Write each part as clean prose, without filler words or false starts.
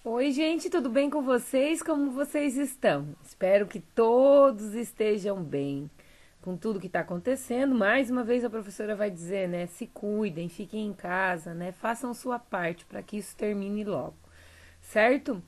Oi, gente, tudo bem com vocês? Como vocês estão? Espero que todos estejam bem com tudo que está acontecendo. Mais uma vez a professora vai dizer, né? Se cuidem, fiquem em casa, né? Façam sua parte para que isso termine logo, certo?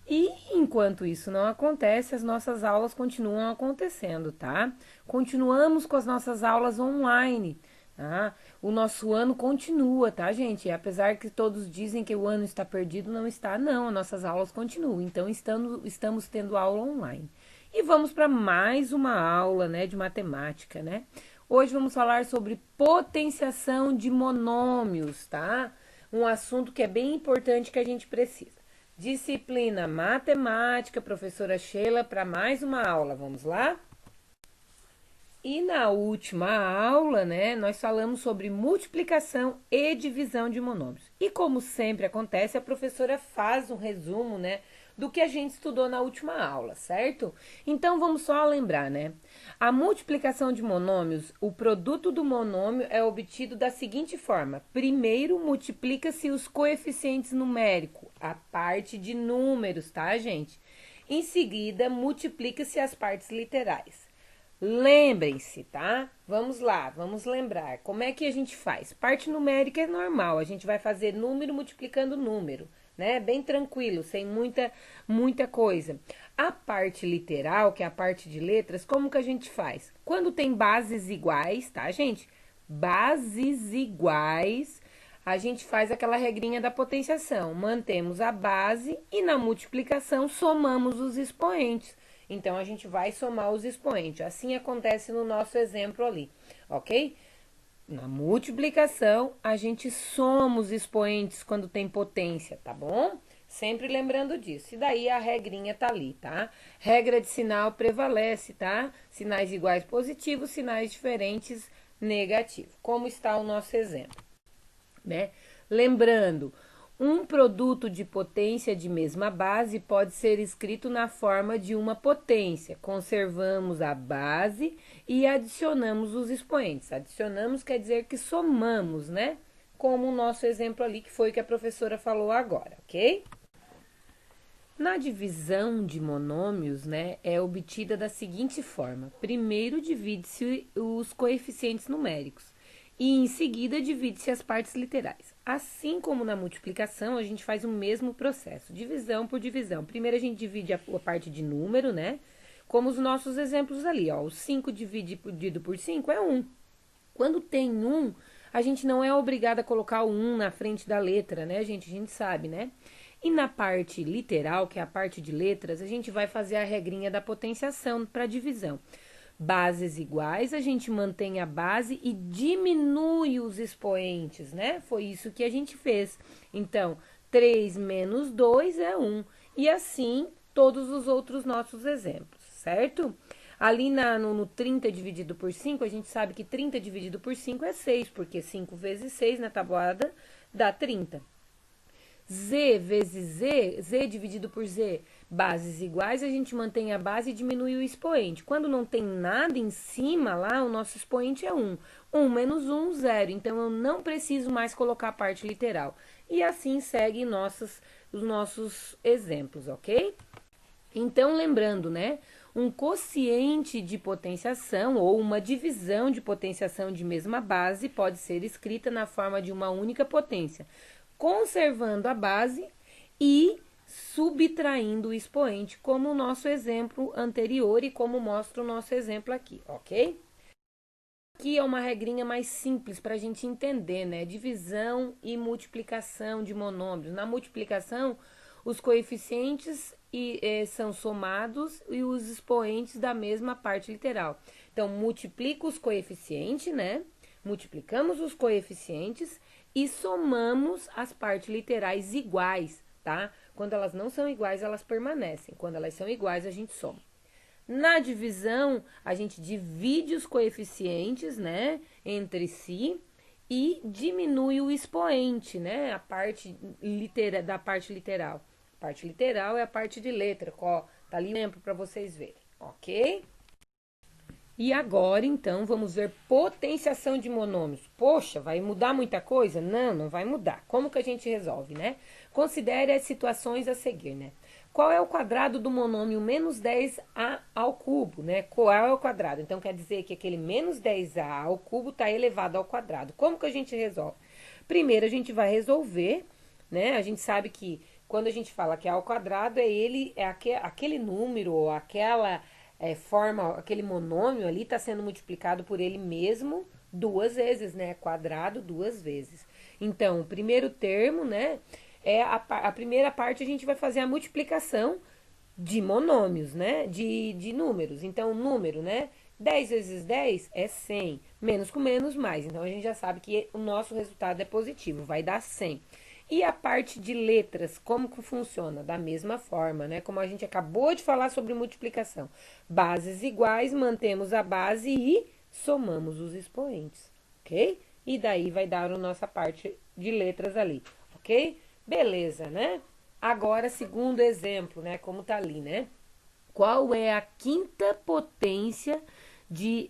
E enquanto isso não acontece, as nossas aulas continuam acontecendo, tá? Continuamos com as nossas aulas online, tá? O nosso ano continua, tá, gente? Apesar que todos dizem que o ano está perdido, não está, não. As nossas aulas continuam. Então, estamos tendo aula online. E vamos para mais uma aula, né, de matemática, né? Hoje vamos falar sobre potenciação de monômios, tá? Um assunto que é bem importante que a gente precisa. Disciplina Matemática, professora Sheila, para mais uma aula. Vamos lá? E na última aula, né, nós falamos sobre multiplicação e divisão de monômios. E como sempre acontece, a professora faz um resumo, né, do que a gente estudou na última aula, certo? Então vamos só lembrar, né? A multiplicação de monômios, o produto do monômio é obtido da seguinte forma: primeiro multiplica-se os coeficientes numéricos, a parte de números, tá, gente? Em seguida, multiplica-se as partes literais. Lembrem-se, tá? Vamos lá, vamos lembrar. Como é que a gente faz? Parte numérica é normal, a gente vai fazer número multiplicando número, né? Bem tranquilo, sem muita coisa. A parte literal, que é a parte de letras, como que a gente faz? Quando tem bases iguais, tá, gente? Bases iguais, a gente faz aquela regrinha da potenciação. Mantemos a base e na multiplicação somamos os expoentes. Então, a gente vai somar os expoentes. Assim acontece no nosso exemplo ali, ok? Na multiplicação, a gente soma os expoentes quando tem potência, tá bom? Sempre lembrando disso. E daí a regrinha tá ali, tá? Regra de sinal prevalece, tá? Sinais iguais positivos, sinais diferentes negativo. Como está o nosso exemplo, né? Lembrando, um produto de potência de mesma base pode ser escrito na forma de uma potência. Conservamos a base e adicionamos os expoentes. Adicionamos quer dizer que somamos, né? Como o nosso exemplo ali, que foi o que a professora falou agora, ok? Na divisão de monômios, né, é obtida da seguinte forma: primeiro divide-se os coeficientes numéricos e em seguida divide-se as partes literais. Assim como na multiplicação, a gente faz o mesmo processo, divisão por divisão. Primeiro a gente divide a parte de número, né? Como os nossos exemplos ali, ó. O 5 dividido por 5 é 1. Quando tem 1, a gente não é obrigado a colocar o 1 na frente da letra, né, gente? A gente sabe, né? E na parte literal, que é a parte de letras, a gente vai fazer a regrinha da potenciação para divisão. Bases iguais, a gente mantém a base e diminui os expoentes, né? Foi isso que a gente fez. Então, 3 menos 2 é 1. E assim, todos os outros nossos exemplos, certo? Ali no 30 dividido por 5, a gente sabe que 30 dividido por 5 é 6, porque 5 vezes 6 na tabuada dá 30. Z vezes Z, Z dividido por Z, bases iguais, a gente mantém a base e diminui o expoente. Quando não tem nada em cima lá, o nosso expoente é 1. 1 menos 1, 0. Então, eu não preciso mais colocar a parte literal. E assim seguem os nossos exemplos, ok? Então, lembrando, né? Um quociente de potenciação ou uma divisão de potenciação de mesma base pode ser escrita na forma de uma única potência, conservando a base e subtraindo o expoente, como o nosso exemplo anterior e como mostra o nosso exemplo aqui, ok? Aqui é uma regrinha mais simples para a gente entender, né? Divisão e multiplicação de monômios. Na multiplicação, os coeficientes são somados e os expoentes da mesma parte literal. Então, multiplica os coeficientes, né? Multiplicamos os coeficientes e somamos as partes literais iguais, tá? Quando elas não são iguais, elas permanecem. Quando elas são iguais, a gente soma. Na divisão, a gente divide os coeficientes, né, entre si e diminui o expoente, né, a parte da parte literal. A parte literal é a parte de letra, ó, tá ali o exemplo para vocês verem, ok? E agora, então, vamos ver potenciação de monômios. Poxa, vai mudar muita coisa? Não, não vai mudar. Como que a gente resolve, né? Considere as situações a seguir, né? Qual é o quadrado do monômio menos 10a ao cubo, né? Qual é o quadrado? Então, quer dizer que aquele menos 10a ao cubo está elevado ao quadrado. Como que a gente resolve? Primeiro, a gente vai resolver, né? A gente sabe que quando a gente fala que é ao quadrado, aquele número ou aquela forma, aquele monômio ali está sendo multiplicado por ele mesmo duas vezes, né? Quadrado duas vezes. Então, o primeiro termo, né? A primeira parte a gente vai fazer a multiplicação de monômios, né? De números. Então, o número, né? 10 vezes 10 é 100. Menos com menos, mais. Então, a gente já sabe que o nosso resultado é positivo, vai dar 100. E a parte de letras, como que funciona? Da mesma forma, né? Como a gente acabou de falar sobre multiplicação. Bases iguais, mantemos a base e somamos os expoentes, ok? E daí vai dar a nossa parte de letras ali, ok? Beleza, né? Agora, segundo exemplo, né? Como tá ali, né? Qual é a quinta potência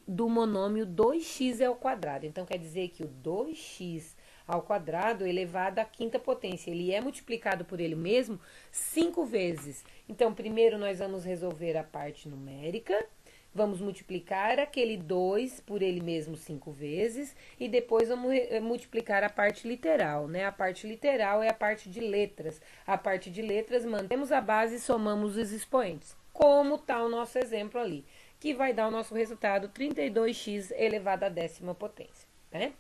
do monômio 2x ao quadrado? Então, quer dizer que o 2x ao quadrado elevado à quinta potência, ele é multiplicado por ele mesmo 5 vezes. Então, primeiro nós vamos resolver a parte numérica, vamos multiplicar aquele 2 por ele mesmo 5 vezes e depois vamos multiplicar a parte literal, né? A parte literal é a parte de letras. A parte de letras mantemos a base e somamos os expoentes. Como está o nosso exemplo ali, que vai dar o nosso resultado 32x elevado à décima potência, né?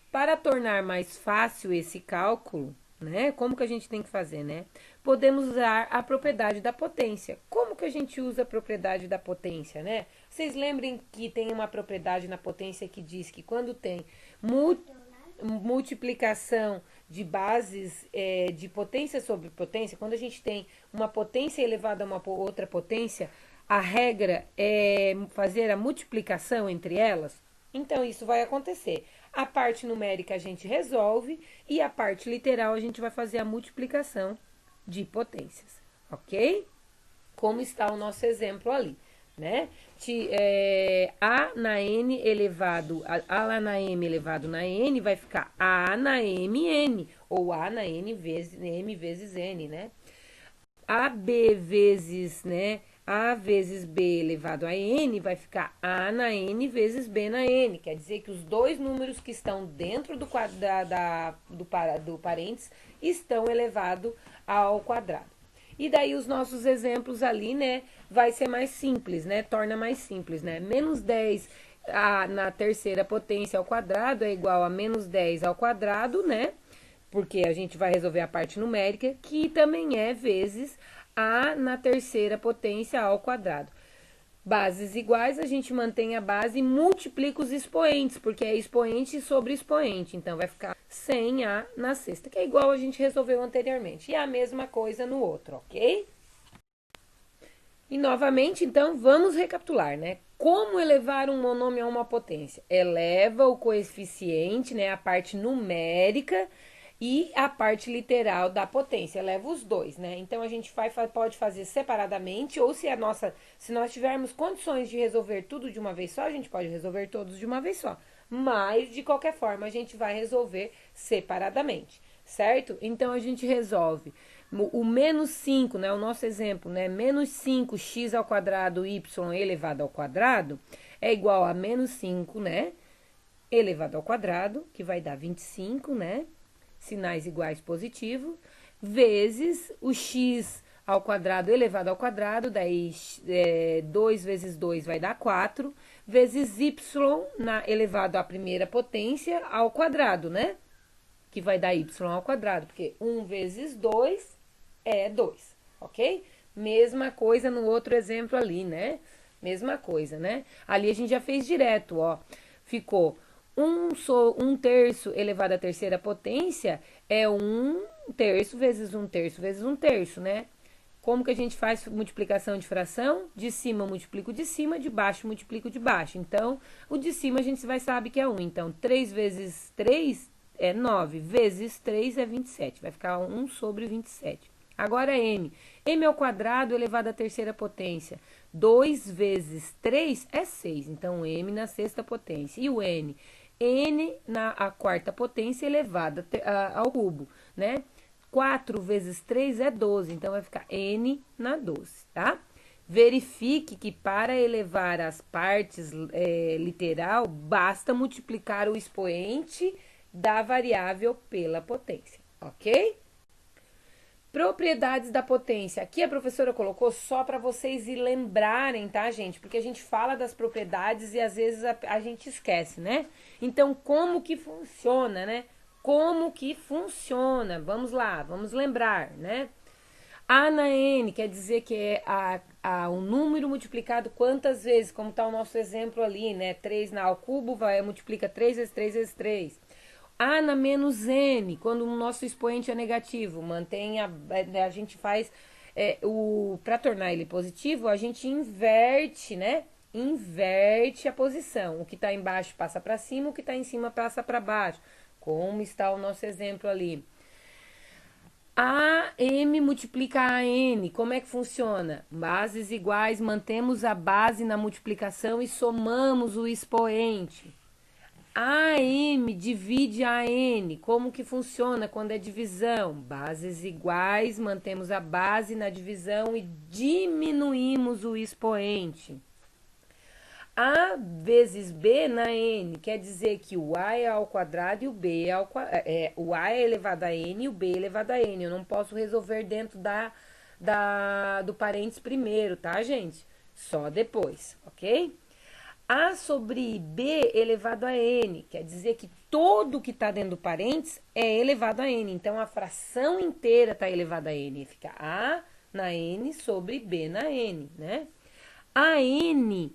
Para tornar mais fácil esse cálculo, né? Como que a gente tem que fazer, né? Podemos usar a propriedade da potência. Como que a gente usa a propriedade da potência, né? Vocês lembrem que tem uma propriedade na potência que diz que quando tem multiplicação de bases de potência sobre potência, quando a gente tem uma potência elevada a uma outra potência, a regra é fazer a multiplicação entre elas. Então, isso vai acontecer. A parte numérica a gente resolve e a parte literal a gente vai fazer a multiplicação de potências, ok? Como está o nosso exemplo ali, né? A na n elevado, a lá na m elevado na n vai ficar a na m n, ou a na n vezes m vezes n, né? AB vezes, né? A vezes B elevado a N vai ficar A na N vezes B na N. Quer dizer que os dois números que estão dentro do parênteses estão elevados ao quadrado. E daí os nossos exemplos ali, né? Vai ser mais simples, né? Torna mais simples, né? Menos 10 na terceira potência ao quadrado é igual a menos 10 ao quadrado, né? Porque a gente vai resolver a parte numérica, que também é vezes a na terceira potência ao quadrado. Bases iguais, a gente mantém a base e multiplica os expoentes, porque é expoente sobre expoente. Então, vai ficar 100a na sexta, que é igual a gente resolveu anteriormente. E a mesma coisa no outro, ok? E novamente, então, vamos recapitular, né? Como elevar um monômio a uma potência? Eleva o coeficiente, né, a parte numérica e a parte literal da potência, eleva os dois, né? Então a gente pode fazer separadamente ou se nós tivermos condições de resolver tudo de uma vez só, a gente pode resolver todos de uma vez só. Mas de qualquer forma a gente vai resolver separadamente, certo? Então a gente resolve o menos 5, né, o nosso exemplo, né, menos 5x ao quadrado y elevado ao quadrado é igual a menos 5, né, elevado ao quadrado, que vai dar 25, né, sinais iguais positivo, vezes o x ao quadrado elevado ao quadrado, daí 2 vezes 2 vai dar 4, vezes y elevado à primeira potência ao quadrado, né, que vai dar y ao quadrado, porque 1 vezes 2 é 2, ok? Mesma coisa no outro exemplo ali, né? Mesma coisa, né? Ali a gente já fez direto, ó. Ficou 1 terço elevado à terceira potência é 1 terço vezes 1 terço vezes 1 terço, né? Como que a gente faz multiplicação de fração? De cima eu multiplico de cima, de baixo eu multiplico de baixo. Então, o de cima a gente vai saber que é 1. Então, 3 vezes 3 é 9, vezes 3 é 27. Vai ficar 1 sobre 27, Agora m. M ao quadrado elevado à terceira potência. 2 vezes 3 é 6. Então, m na sexta potência. E o n? N na a quarta potência elevada ao cubo, né? 4 vezes 3 é 12. Então, vai ficar n na 12, tá? Verifique que para elevar as partes literal, basta multiplicar o expoente da variável pela potência, ok? Propriedades da potência. Aqui a professora colocou só para vocês lembrarem, tá, gente? Porque a gente fala das propriedades e às vezes a gente esquece, né? Então, como que funciona, né? Como que funciona? Vamos lá, vamos lembrar, né? A na N quer dizer que é um número multiplicado quantas vezes, como está o nosso exemplo ali, né? 3 na ao cubo multiplica 3 vezes 3 vezes 3. A na menos N, quando o nosso expoente é negativo, mantém a gente faz, para tornar ele positivo, a gente inverte, né? Inverte a posição. O que está embaixo passa para cima, o que está em cima passa para baixo. Como está o nosso exemplo ali. A M multiplica a N. Como é que funciona? Bases iguais, mantemos a base na multiplicação e somamos o expoente. A M divide a N. Como que funciona quando é divisão? Bases iguais, mantemos a base na divisão e diminuímos o expoente. A vezes B na N quer dizer que o A é ao quadrado e o B é ao quadrado. O A é elevado a N e o B é elevado a N. Eu não posso resolver dentro do parênteses primeiro, tá, gente? Só depois, ok? A sobre B elevado a N quer dizer que tudo que está dentro do parênteses é elevado a N. Então, a fração inteira está elevada a N. Fica A na N sobre B na N, né? A N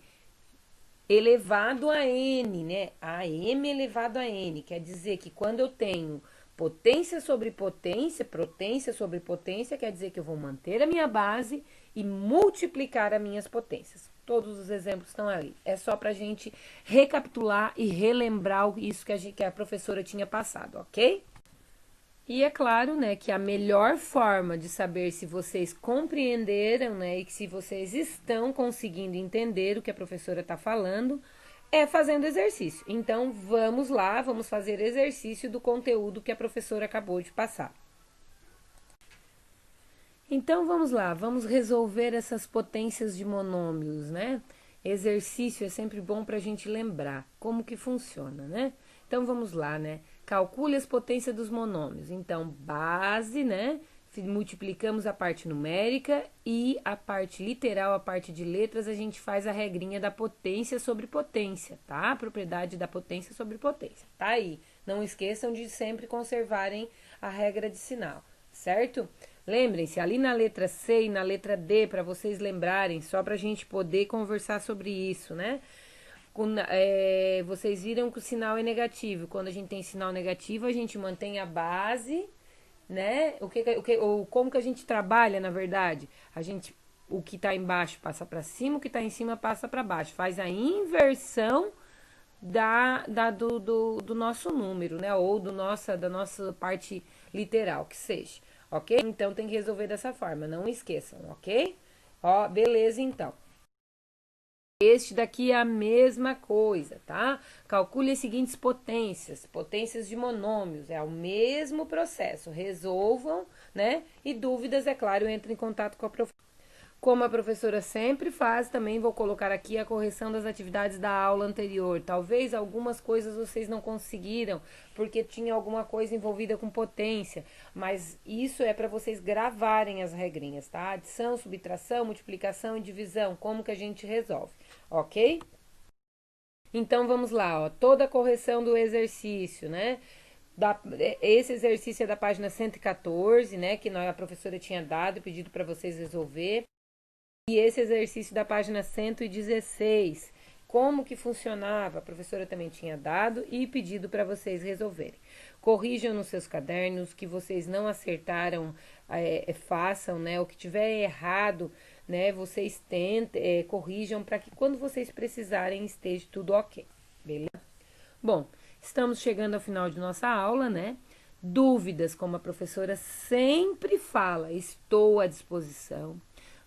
elevado a N, né? A M elevado a N. Quer dizer que quando eu tenho potência sobre potência, quer dizer que eu vou manter a minha base e multiplicar as minhas potências. Todos os exemplos estão ali. É só pra gente recapitular e relembrar isso que a professora tinha passado, ok? E é claro, né, que a melhor forma de saber se vocês compreenderam, né, e que se vocês estão conseguindo entender o que a professora está falando, é fazendo exercício. Então, vamos lá, vamos fazer exercício do conteúdo que a professora acabou de passar. Então, vamos lá, vamos resolver essas potências de monômios, né? Exercício é sempre bom para a gente lembrar como que funciona, né? Então, vamos lá, né? Calcule as potências dos monômios. Então, base, né? Multiplicamos a parte numérica e a parte literal, a parte de letras, a gente faz a regrinha da potência sobre potência, tá? A propriedade da potência sobre potência. Tá aí. Não esqueçam de sempre conservarem a regra de sinal, certo? Lembrem-se, ali na letra C e na letra D, para vocês lembrarem, só para a gente poder conversar sobre isso, né? Vocês viram que o sinal é negativo. Quando a gente tem sinal negativo, a gente mantém a base, né? Como que a gente trabalha, na verdade? O que está embaixo passa para cima, o que está em cima passa para baixo. Faz a inversão do nosso número, né? Ou da nossa parte literal, que seja, ok? Então, tem que resolver dessa forma, não esqueçam, ok? Ó, beleza, então. Este daqui é a mesma coisa, tá? Calcule as seguintes potências de monômios, é o mesmo processo. Resolvam, né? E dúvidas, é claro, entre em contato com a professora. Como a professora sempre faz, também vou colocar aqui a correção das atividades da aula anterior. Talvez algumas coisas vocês não conseguiram, porque tinha alguma coisa envolvida com potência, mas isso é para vocês gravarem as regrinhas, tá? Adição, subtração, multiplicação e divisão, como que a gente resolve, ok? Então, vamos lá, ó, toda a correção do exercício, né? Esse exercício é da página 114, né? Que a professora tinha dado e pedido para vocês resolver. E esse exercício da página 116, como que funcionava, a professora também tinha dado e pedido para vocês resolverem. Corrijam nos seus cadernos, que vocês não acertaram, façam, né? O que tiver errado, né? Vocês tentem, corrijam para que quando vocês precisarem esteja tudo ok, beleza? Bom, estamos chegando ao final de nossa aula, né? Dúvidas, como a professora sempre fala, estou à disposição.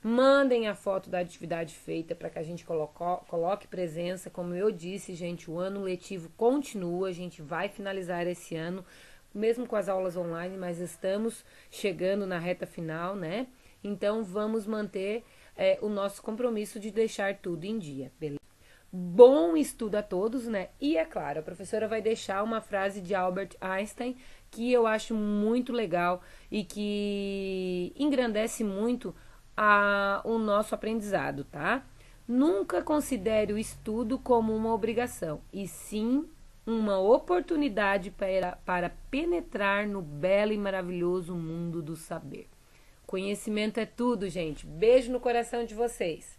Mandem a foto da atividade feita para que a gente coloque presença. Como eu disse, gente, o ano letivo continua, a gente vai finalizar esse ano, mesmo com as aulas online, mas estamos chegando na reta final, né? Então vamos manter o nosso compromisso de deixar tudo em dia, beleza? Bom estudo a todos, né? E é claro, a professora vai deixar uma frase de Albert Einstein que eu acho muito legal e que engrandece muito o nosso aprendizado, tá? Nunca considere o estudo como uma obrigação, e sim uma oportunidade para penetrar no belo e maravilhoso mundo do saber. Conhecimento é tudo, gente. Beijo no coração de vocês.